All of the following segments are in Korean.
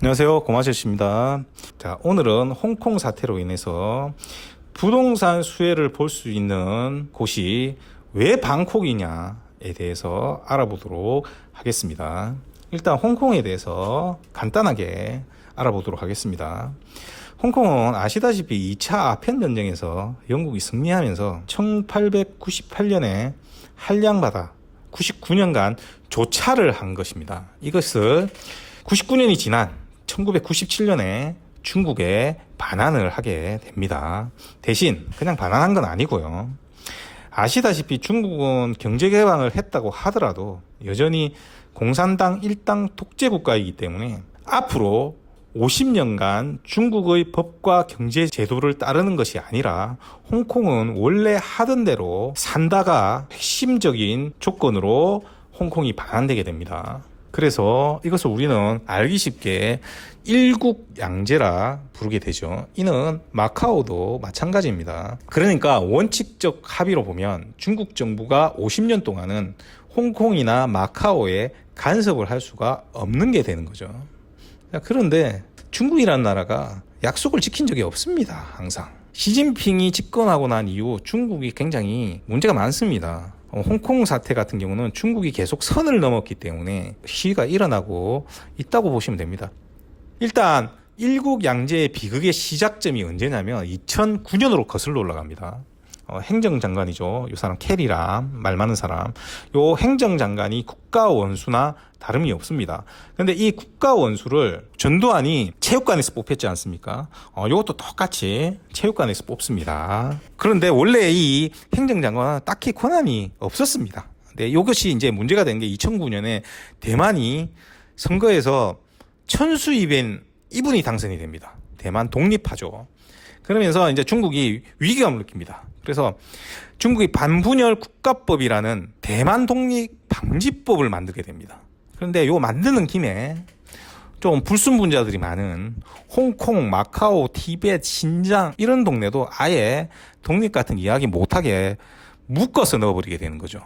안녕하세요, 고마철씨입니다. 자, 오늘은 홍콩 사태로 인해서 부동산 수혜를 볼 수 있는 곳이 왜 방콕이냐에 대해서 알아보도록 하겠습니다. 일단 홍콩에 대해서 간단하게 알아보도록 하겠습니다. 홍콩은 아시다시피 2차 아펜 전쟁에서 영국이 승리하면서 1898년에 한량바다 99년간 조차를 한 것입니다. 이것을 99년이 지난 1997년에 중국에 반환을 하게 됩니다. 대신 그냥 반환한 건 아니고요. 아시다시피 중국은 경제개방을 했다고 하더라도 여전히 공산당 일당 독재국가이기 때문에 앞으로 50년간 중국의 법과 경제 제도를 따르는 것이 아니라 홍콩은 원래 하던 대로 산다가 핵심적인 조건으로 홍콩이 반환되게 됩니다. 그래서 이것을 우리는 알기 쉽게 일국양제라 부르게 되죠. 이는 마카오도 마찬가지입니다. 그러니까 원칙적 합의로 보면 중국 정부가 50년 동안은 홍콩이나 마카오에 간섭을 할 수가 없는 게 되는 거죠. 그런데 중국이라는 나라가 약속을 지킨 적이 없습니다. 항상 시진핑이 집권하고 난 이후 중국이 굉장히 문제가 많습니다. 홍콩 사태 같은 경우는 중국이 계속 선을 넘었기 때문에 시위가 일어나고 있다고 보시면 됩니다. 일단 일국양제의 비극의 시작점이 언제냐면 2009년으로 거슬러 올라갑니다. 행정장관이죠. 이 사람 캐리람, 말 많은 사람. 요 행정장관이 국가원수나 다름이 없습니다. 근데 이 국가원수를 전두환이 체육관에서 뽑혔지 않습니까? 요것도 똑같이 체육관에서 뽑습니다. 그런데 원래 이 행정장관은 딱히 권한이 없었습니다. 근데 이것이 이제 문제가 된 게 2009년에 대만이 선거에서 천수이벤 이분이 당선이 됩니다. 대만 독립하죠. 그러면서 이제 중국이 위기감을 느낍니다. 그래서 중국이 반분열 국가법이라는 대만 독립 방지법을 만들게 됩니다. 그런데 요 만드는 김에 좀 불순분자들이 많은 홍콩, 마카오, 티베트, 신장 이런 동네도 아예 독립 같은 이야기 못하게 묶어서 넣어버리게 되는 거죠.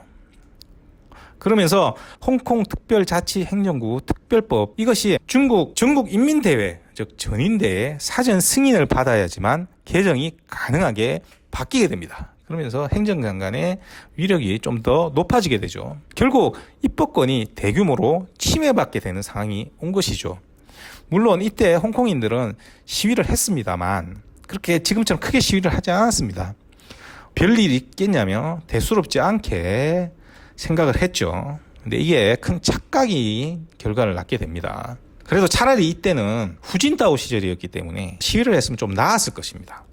그러면서 홍콩 특별자치행정구 특별법 이것이 중국 전국인민대회 즉 전인대회 사전 승인을 받아야지만 개정이 가능하게 바뀌게 됩니다. 그러면서 행정장관의 위력이 좀 더 높아지게 되죠. 결국 입법권이 대규모로 침해받게 되는 상황이 온 것이죠. 물론 이때 홍콩인들은 시위를 했습니다만 그렇게 지금처럼 크게 시위를 하지 않았습니다. 별일이 있겠냐며 대수롭지 않게 생각을 했죠. 근데 이게 큰 착각이 결과를 낳게 됩니다. 그래도 차라리 이때는 후진타오 시절이었기 때문에 시위를 했으면 좀 나았을 것입니다.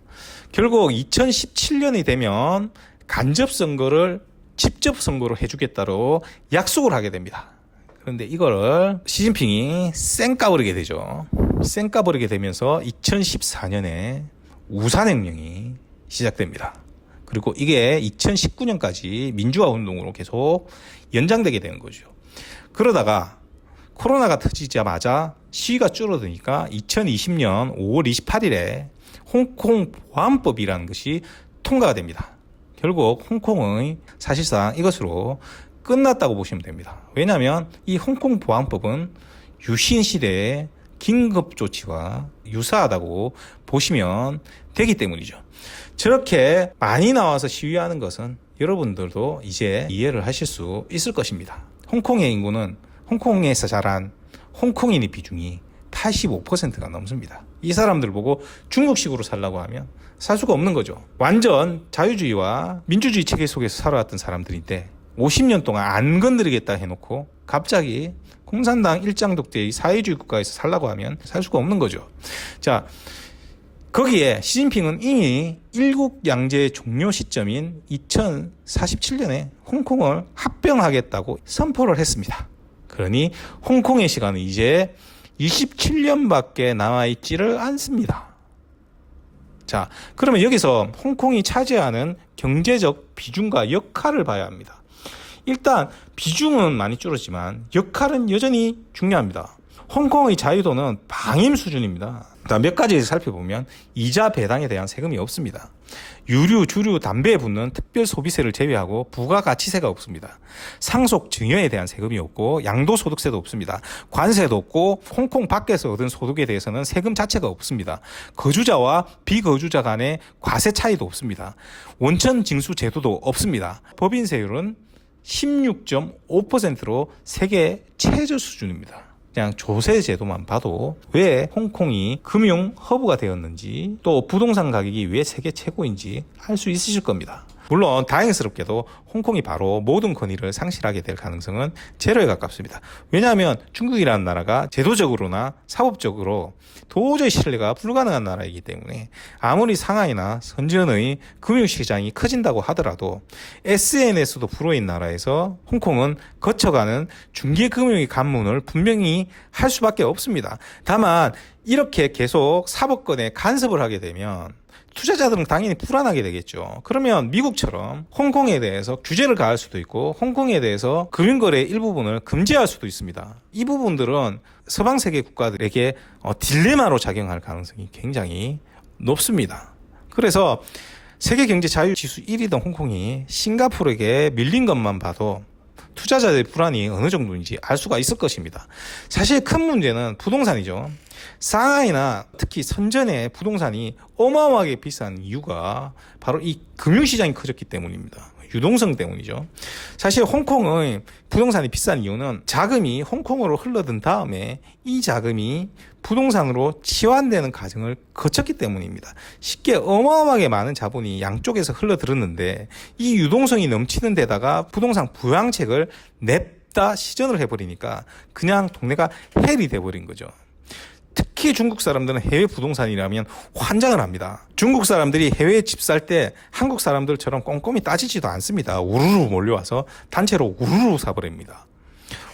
결국 2017년이 되면 간접선거를 직접선거로 해주겠다로 약속을 하게 됩니다. 그런데 이거를 시진핑이 쌩까버리게 되죠. 쌩까버리게 되면서 2014년에 우산혁명이 시작됩니다. 그리고 이게 2019년까지 민주화 운동으로 계속 연장되게 되는 거죠. 그러다가 코로나가 터지자마자 시위가 줄어드니까 2020년 5월 28일에 홍콩 보안법이라는 것이 통과가 됩니다. 결국 홍콩의 사실상 이것으로 끝났다고 보시면 됩니다. 왜냐하면 이 홍콩 보안법은 유신 시대의 긴급조치와 유사하다고 보시면 되기 때문이죠. 저렇게 많이 나와서 시위하는 것은 여러분들도 이제 이해를 하실 수 있을 것입니다. 홍콩의 인구는 홍콩에서 자란 홍콩인의 비중이 85%가 넘습니다. 이 사람들 보고 중국식으로 살라고 하면 살 수가 없는 거죠. 완전 자유주의와 민주주의 체계 속에서 살아왔던 사람들인데 50년 동안 안 건드리겠다 해놓고 갑자기 공산당 일장독재의 사회주의 국가에서 살라고 하면 살 수가 없는 거죠. 자, 거기에 시진핑은 이미 일국양제의 종료 시점인 2047년에 홍콩을 합병하겠다고 선포를 했습니다. 그러니 홍콩의 시간은 이제 27년밖에 남아있지를 않습니다. 자, 그러면 여기서 홍콩이 차지하는 경제적 비중과 역할을 봐야 합니다. 일단 비중은 많이 줄었지만 역할은 여전히 중요합니다. 홍콩의 자유도는 방임 수준입니다. 몇 가지 살펴보면 이자 배당에 대한 세금이 없습니다. 유류, 주류, 담배에 붙는 특별 소비세를 제외하고 부가가치세가 없습니다. 상속 증여에 대한 세금이 없고 양도소득세도 없습니다. 관세도 없고 홍콩 밖에서 얻은 소득에 대해서는 세금 자체가 없습니다. 거주자와 비거주자 간의 과세 차이도 없습니다. 원천 징수 제도도 없습니다. 법인세율은 16.5%로 세계 최저 수준입니다. 그냥 조세 제도만 봐도 왜 홍콩이 금융 허브가 되었는지 또 부동산 가격이 왜 세계 최고인지 알 수 있으실 겁니다. 물론 다행스럽게도 홍콩이 바로 모든 권위를 상실하게 될 가능성은 제로에 가깝습니다. 왜냐하면 중국이라는 나라가 제도적으로나 사법적으로 도저히 신뢰가 불가능한 나라이기 때문에 아무리 상하이나 선전의 금융시장이 커진다고 하더라도 SNS도 불어인 나라에서 홍콩은 거쳐가는 중개금융의 관문을 분명히 할 수밖에 없습니다. 다만 이렇게 계속 사법권에 간섭을 하게 되면 투자자들은 당연히 불안하게 되겠죠. 그러면 미국처럼 홍콩에 대해서 규제를 가할 수도 있고 홍콩에 대해서 금융거래의 일부분을 금지할 수도 있습니다. 이 부분들은 서방 세계 국가들에게 딜레마로 작용할 가능성이 굉장히 높습니다. 그래서 세계경제자유지수 1위던 홍콩이 싱가포르에게 밀린 것만 봐도 투자자들의 불안이 어느 정도인지 알 수가 있을 것입니다. 사실 큰 문제는 부동산이죠. 상하이나 특히 선전의 부동산이 어마어마하게 비싼 이유가 바로 이 금융시장이 커졌기 때문입니다. 유동성 때문이죠. 사실 홍콩의 부동산이 비싼 이유는 자금이 홍콩으로 흘러든 다음에 이 자금이 부동산으로 치환되는 과정을 거쳤기 때문입니다. 쉽게 어마어마하게 많은 자본이 양쪽에서 흘러들었는데 이 유동성이 넘치는 데다가 부동산 부양책을 냅다 시전을 해버리니까 그냥 동네가 헬이 돼버린 거죠. 특히 중국 사람들은 해외 부동산이라면 환장을 합니다. 중국 사람들이 해외에 집 살 때 한국 사람들처럼 꼼꼼히 따지지도 않습니다. 우르르 몰려와서 단체로 우르르 사버립니다.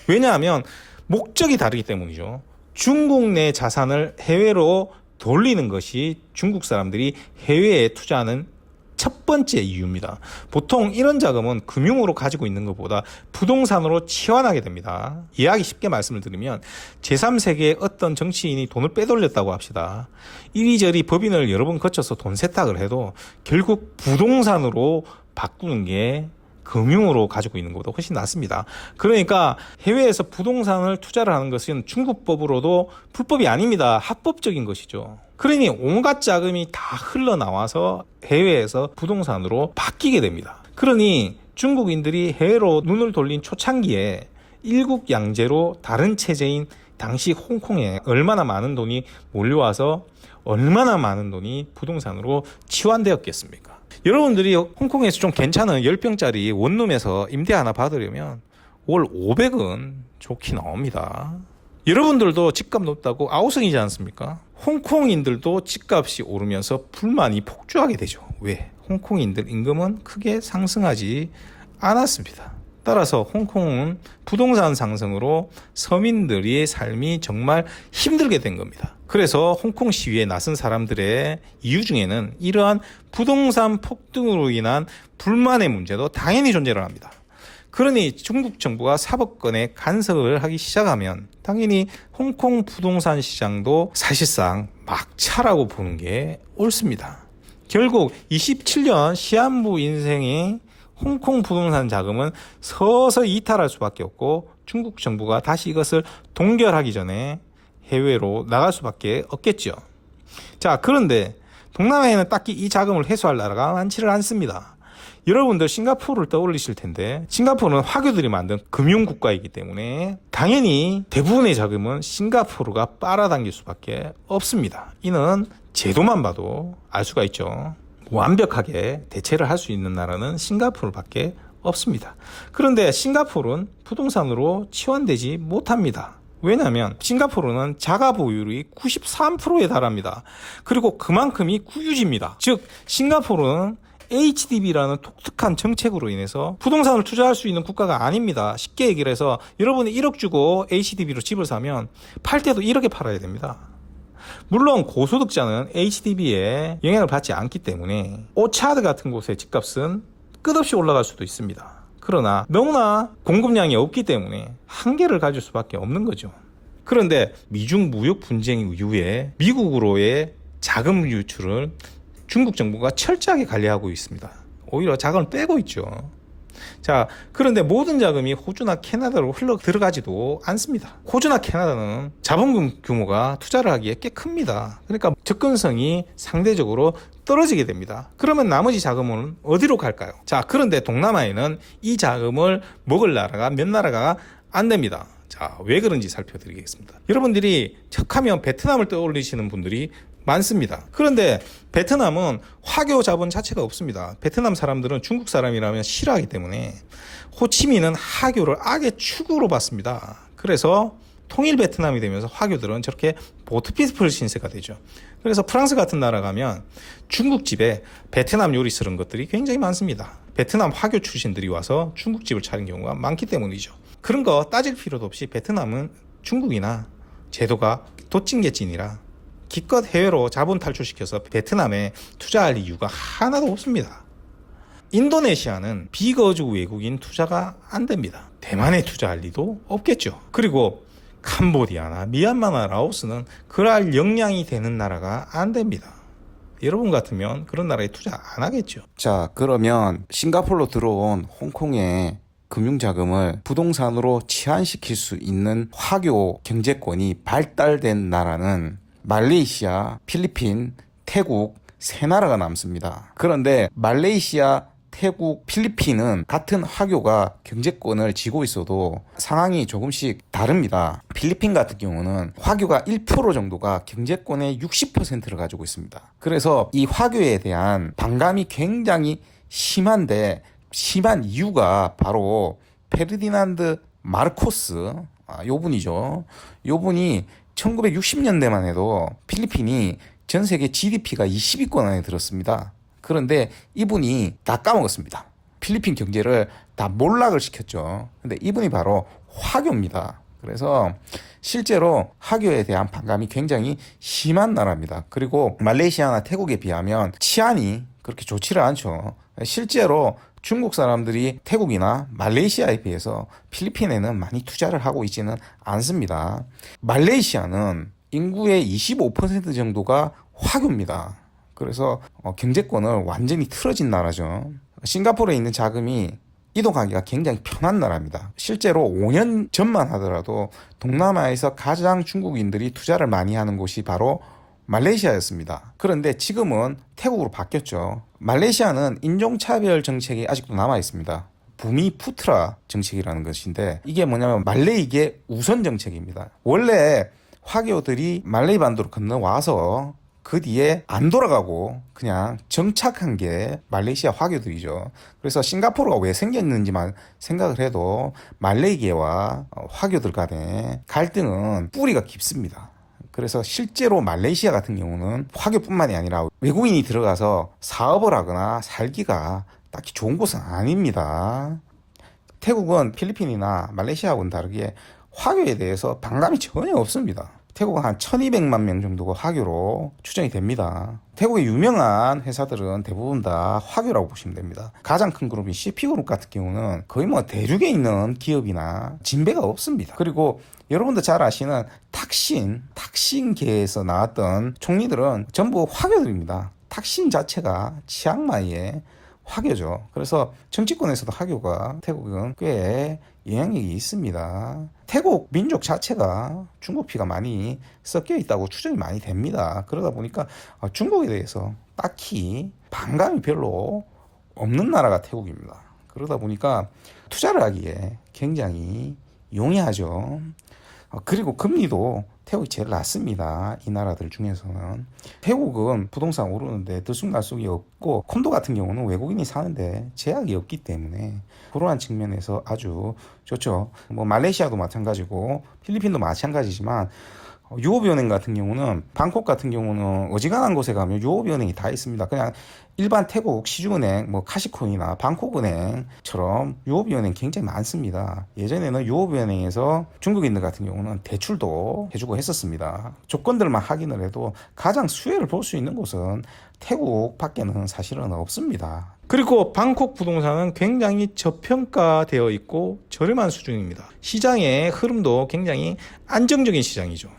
왜냐하면 목적이 다르기 때문이죠. 중국 내 자산을 해외로 돌리는 것이 중국 사람들이 해외에 투자하는 첫 번째 이유입니다. 보통 이런 자금은 금융으로 가지고 있는 것보다 부동산으로 치환하게 됩니다. 이해하기 쉽게 말씀을 드리면 제3세계의 어떤 정치인이 돈을 빼돌렸다고 합시다. 이리저리 법인을 여러 번 거쳐서 돈 세탁을 해도 결국 부동산으로 바꾸는 게 금융으로 가지고 있는 것보다 훨씬 낫습니다. 그러니까 해외에서 부동산을 투자를 하는 것은 중국법으로도 불법이 아닙니다. 합법적인 것이죠. 그러니 온갖 자금이 다 흘러나와서 해외에서 부동산으로 바뀌게 됩니다. 그러니 중국인들이 해외로 눈을 돌린 초창기에 일국양제로 다른 체제인 당시 홍콩에 얼마나 많은 돈이 몰려와서 얼마나 많은 돈이 부동산으로 치환되었겠습니까? 여러분들이 홍콩에서 좀 괜찮은 10평짜리 원룸에서 임대 하나 받으려면 월 500은 좋게 나옵니다. 여러분들도 집값 높다고 아우성이지 않습니까? 홍콩인들도 집값이 오르면서 불만이 폭주하게 되죠. 왜? 홍콩인들 임금은 크게 상승하지 않았습니다. 따라서 홍콩은 부동산 상승으로 서민들의 삶이 정말 힘들게 된 겁니다. 그래서 홍콩 시위에 나선 사람들의 이유 중에는 이러한 부동산 폭등으로 인한 불만의 문제도 당연히 존재를 합니다. 그러니 중국 정부가 사법권에 간섭을 하기 시작하면 당연히 홍콩 부동산 시장도 사실상 막차라고 보는 게 옳습니다. 결국 27년 시한부 인생의 홍콩 부동산 자금은 서서히 이탈할 수밖에 없고 중국 정부가 다시 이것을 동결하기 전에 해외로 나갈 수밖에 없겠죠. 자, 그런데 동남아에는 딱히 이 자금을 회수할 나라가 많지를 않습니다. 여러분들 싱가포르를 떠올리실 텐데 싱가포르는 화교들이 만든 금융국가이기 때문에 당연히 대부분의 자금은 싱가포르가 빨아당길 수밖에 없습니다. 이는 제도만 봐도 알 수가 있죠. 완벽하게 대체를 할 수 있는 나라는 싱가포르밖에 없습니다. 그런데 싱가포르는 부동산으로 치환되지 못합니다. 왜냐하면 싱가포르는 자가 보유율이 93%에 달합니다. 그리고 그만큼이 국유지입니다. 즉 싱가포르는 HDB라는 독특한 정책으로 인해서 부동산을 투자할 수 있는 국가가 아닙니다. 쉽게 얘기를 해서 여러분이 1억 주고 HDB로 집을 사면 팔 때도 1억에 팔아야 됩니다. 물론 고소득자는 HDB에 영향을 받지 않기 때문에 오차드 같은 곳의 집값은 끝없이 올라갈 수도 있습니다. 그러나 너무나 공급량이 없기 때문에 한계를 가질 수밖에 없는 거죠. 그런데 미중 무역 분쟁 이후에 미국으로의 자금 유출을 중국 정부가 철저하게 관리하고 있습니다. 오히려 자금을 빼고 있죠. 자, 그런데 모든 자금이 호주나 캐나다로 흘러 들어가지도 않습니다. 호주나 캐나다는 자본금 규모가 투자를 하기에 꽤 큽니다. 그러니까 접근성이 상대적으로 떨어지게 됩니다. 그러면 나머지 자금은 어디로 갈까요? 자, 그런데 동남아에는 이 자금을 먹을 나라가 몇 나라가 안 됩니다. 자, 왜 그런지 살펴드리겠습니다. 여러분들이 척하면 베트남을 떠올리시는 분들이 많습니다. 그런데 베트남은 화교 자본 자체가 없습니다. 베트남 사람들은 중국 사람이라면 싫어하기 때문에 호치민은 화교를 악의 축으로 봤습니다. 그래서 통일 베트남이 되면서 화교들은 저렇게 보트피플 신세가 되죠. 그래서 프랑스 같은 나라 가면 중국집에 베트남 요리 쓰는 것들이 굉장히 많습니다. 베트남 화교 출신들이 와서 중국집을 차린 경우가 많기 때문이죠. 그런 거 따질 필요도 없이 베트남은 중국이나 제도가 도찐개찐이라 기껏 해외로 자본 탈출시켜서 베트남에 투자할 이유가 하나도 없습니다. 인도네시아는 비거주 외국인 투자가 안 됩니다. 대만에 투자할 리도 없겠죠. 그리고 캄보디아나 미얀마나 라오스는 그럴 역량이 되는 나라가 안 됩니다. 여러분 같으면 그런 나라에 투자 안 하겠죠. 자, 그러면 싱가포르로 들어온 홍콩의 금융자금을 부동산으로 치환시킬 수 있는 화교 경제권이 발달된 나라는 말레이시아, 필리핀, 태국 세 나라가 남습니다. 그런데 말레이시아, 태국, 필리핀은 같은 화교가 경제권을 쥐고 있어도 상황이 조금씩 다릅니다. 필리핀 같은 경우는 화교가 1% 정도가 경제권의 60%를 가지고 있습니다. 그래서 이 화교에 대한 반감이 굉장히 심한데 심한 이유가 바로 페르디난드 마르코스, 요 분이죠. 요 분이 1960년대만 해도 필리핀이 전 세계 GDP가 20위권 안에 들었습니다. 그런데 이분이 다 까먹었습니다. 필리핀 경제를 다 몰락을 시켰죠. 근데 이분이 바로 화교입니다. 그래서 실제로 화교에 대한 반감이 굉장히 심한 나라입니다. 그리고 말레이시아나 태국에 비하면 치안이 그렇게 좋지를 않죠. 실제로 중국 사람들이 태국이나 말레이시아에 비해서 필리핀에는 많이 투자를 하고 있지는 않습니다. 말레이시아는 인구의 25% 정도가 화교입니다. 그래서 경제권을 완전히 틀어진 나라죠. 싱가포르에 있는 자금이 이동하기가 굉장히 편한 나라입니다. 실제로 5년 전만 하더라도 동남아에서 가장 중국인들이 투자를 많이 하는 곳이 바로 말레이시아였습니다. 그런데 지금은 태국으로 바뀌었죠. 말레이시아는 인종차별 정책이 아직도 남아 있습니다. 부미푸트라 정책이라는 것인데 이게 뭐냐면 말레이계 우선 정책입니다. 원래 화교들이 말레이 반도로 건너와서 그 뒤에 안 돌아가고 그냥 정착한 게 말레이시아 화교들이죠. 그래서 싱가포르가 왜 생겼는지만 생각을 해도 말레이계와 화교들 간의 갈등은 뿌리가 깊습니다. 그래서 실제로 말레이시아 같은 경우는 화교뿐만이 아니라 외국인이 들어가서 사업을 하거나 살기가 딱히 좋은 곳은 아닙니다. 태국은 필리핀이나 말레이시아하고는 다르게 화교에 대해서 반감이 전혀 없습니다. 태국은 한 1200만 명 정도가 화교로 추정이 됩니다. 태국의 유명한 회사들은 대부분 다 화교라고 보시면 됩니다. 가장 큰 그룹인 CP그룹 같은 경우는 거의 뭐 대륙에 있는 기업이나 진배가 없습니다. 그리고 여러분도 잘 아시는 탁신계에서 나왔던 총리들은 전부 화교들입니다. 탁신 자체가 치앙마이의 화교죠. 그래서 정치권에서도 화교가 태국은 꽤 영향력이 있습니다. 태국 민족 자체가 중국 피가 많이 섞여 있다고 추정이 많이 됩니다. 그러다 보니까 중국에 대해서 딱히 반감이 별로 없는 나라가 태국입니다. 그러다 보니까 투자를 하기에 굉장히 용이하죠. 그리고 금리도 태국이 제일 낮습니다. 이 나라들 중에서는. 태국은 부동산 오르는데 들쑥날쑥이 없고 콘도 같은 경우는 외국인이 사는데 제약이 없기 때문에 그러한 측면에서 아주 좋죠. 뭐 말레이시아도 마찬가지고 필리핀도 마찬가지지만 유오비은행 같은 경우는 방콕 같은 경우는 어지간한 곳에 가면 유오비은행이 다 있습니다. 그냥 일반 태국 시중은행 뭐 카시콘이나 방콕은행처럼 유오비은행 굉장히 많습니다. 예전에는 유오비은행에서 중국인들 같은 경우는 대출도 해주고 했었습니다. 조건들만 확인을 해도 가장 수혜를 볼 수 있는 곳은 태국밖에는 사실은 없습니다. 그리고 방콕 부동산은 굉장히 저평가되어 있고 저렴한 수준입니다. 시장의 흐름도 굉장히 안정적인 시장이죠.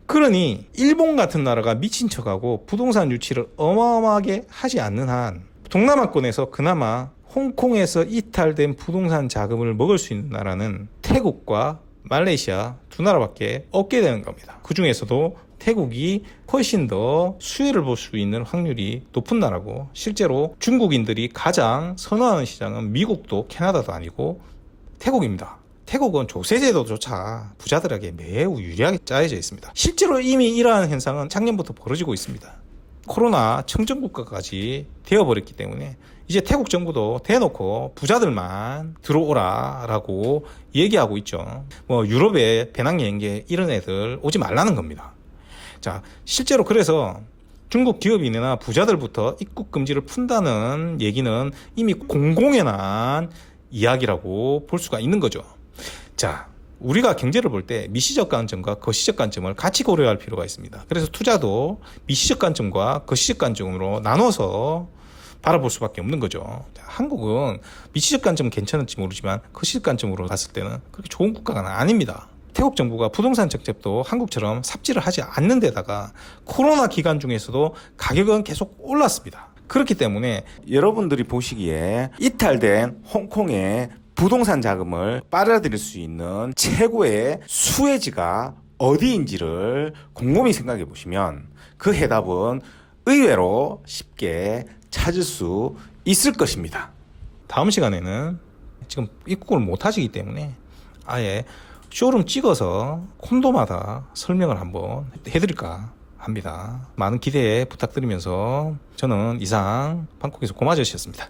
그러니 일본 같은 나라가 미친 척하고 부동산 유치를 어마어마하게 하지 않는 한 동남아권에서 그나마 홍콩에서 이탈된 부동산 자금을 먹을 수 있는 나라는 태국과 말레이시아 두 나라밖에 없게 되는 겁니다. 그 중에서도 태국이 훨씬 더 수혜를 볼 수 있는 확률이 높은 나라고, 실제로 중국인들이 가장 선호하는 시장은 미국도 캐나다도 아니고 태국입니다. 태국은 조세제도조차 부자들에게 매우 유리하게 짜여져 있습니다. 실제로 이미 이러한 현상은 작년부터 벌어지고 있습니다. 코로나 청정국가까지 되어버렸기 때문에 이제 태국 정부도 대놓고 부자들만 들어오라라고 얘기하고 있죠. 유럽에 배낭여행객 이런 애들 오지 말라는 겁니다. 자, 실제로 그래서 중국 기업인이나 부자들부터 입국 금지를 푼다는 얘기는 이미 공공에 난 이야기라고 볼 수가 있는 거죠. 자, 우리가 경제를 볼 때 미시적 관점과 거시적 관점을 같이 고려할 필요가 있습니다. 그래서 투자도 미시적 관점과 거시적 관점으로 나눠서 바라볼 수밖에 없는 거죠. 한국은 미시적 관점은 괜찮을지 모르지만 거시적 관점으로 봤을 때는 그렇게 좋은 국가가 아닙니다. 태국 정부가 부동산 정책도 한국처럼 삽질을 하지 않는 데다가 코로나 기간 중에서도 가격은 계속 올랐습니다. 그렇기 때문에 여러분들이 보시기에 이탈된 홍콩의 부동산 자금을 빨아들일 수 있는 최고의 수혜지가 어디인지를 곰곰이 생각해 보시면 그 해답은 의외로 쉽게 찾을 수 있을 것입니다. 다음 시간에는 지금 입국을 못 하시기 때문에 아예 쇼룸 찍어서 콘도마다 설명을 한번 해드릴까 합니다. 많은 기대 부탁드리면서 저는 이상 방콕에서 고마저씨였습니다.